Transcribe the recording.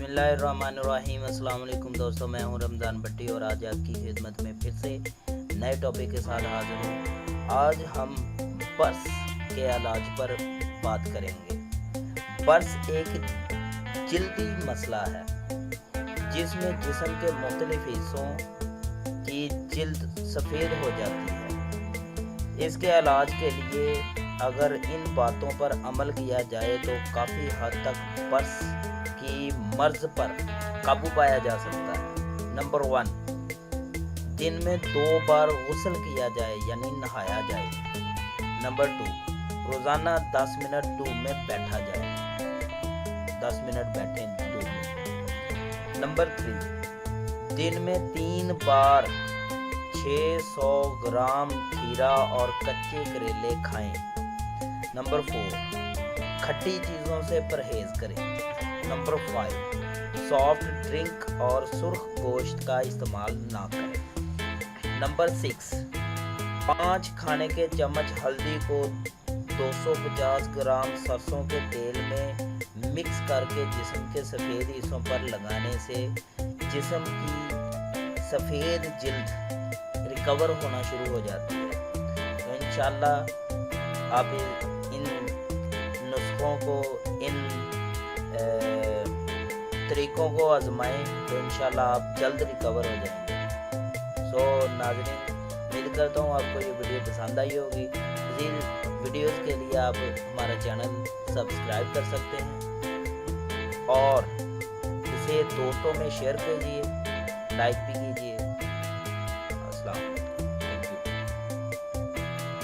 बिस्मिल्लाहिर्रहमानिर्रहीम। अस्सलाम वालेकुम दोस्तों, मैं हूं रमज़ान भट्टी और आज आपकी खिदमत में फिर से नए टॉपिक के साथ हाज़िर हूं। आज हम बर्स के इलाज पर बात करेंगे। बर्स एक जल्दी मसला है जिसमें जिस्म के मुख्तलिफ हिस्सों की जिल्द सफ़ेद हो जाती है। इसके इलाज के लिए अगर इन बातों पर अमल किया जाए तो काफ़ी हद तक बर्स की मर्ज पर काबू पाया जा सकता है। नंबर 1, दिन में 2 बार गुस्ल किया जाए यानी नहाया जाए। नंबर 2, रोज़ाना 10 मिनट धूप में बैठा जाए, 10 मिनट बैठें धूप में। नंबर 3, दिन में 3 बार 600 ग्राम खीरा और कच्चे करेले खाएं। नंबर 4, खट्टी चीज़ों से परहेज करें। नंबर 5, सॉफ्ट ड्रिंक और सुर्ख गोश्त का इस्तेमाल ना करें। नंबर 6, 5 खाने के चम्मच हल्दी को 250 ग्राम सरसों के तेल में मिक्स करके जिस्म के सफ़ेद हिस्सों पर लगाने से जिस्म की सफ़ेद जिल्द रिकवर होना शुरू हो जाती है। तो इंशाल्लाह आप इन नुस्खों को, इन तरीक़ों को आजमाएं तो इंशाल्लाह आप जल्द रिकवर हो जाएंगे। सो नाज़रीन, उम्मीद करता हूँ आपको ये वीडियो पसंद आई होगी। मज़ीद वीडियोस के लिए आप हमारा चैनल सब्सक्राइब कर सकते हैं और इसे दोस्तों में शेयर कीजिए, लाइक भी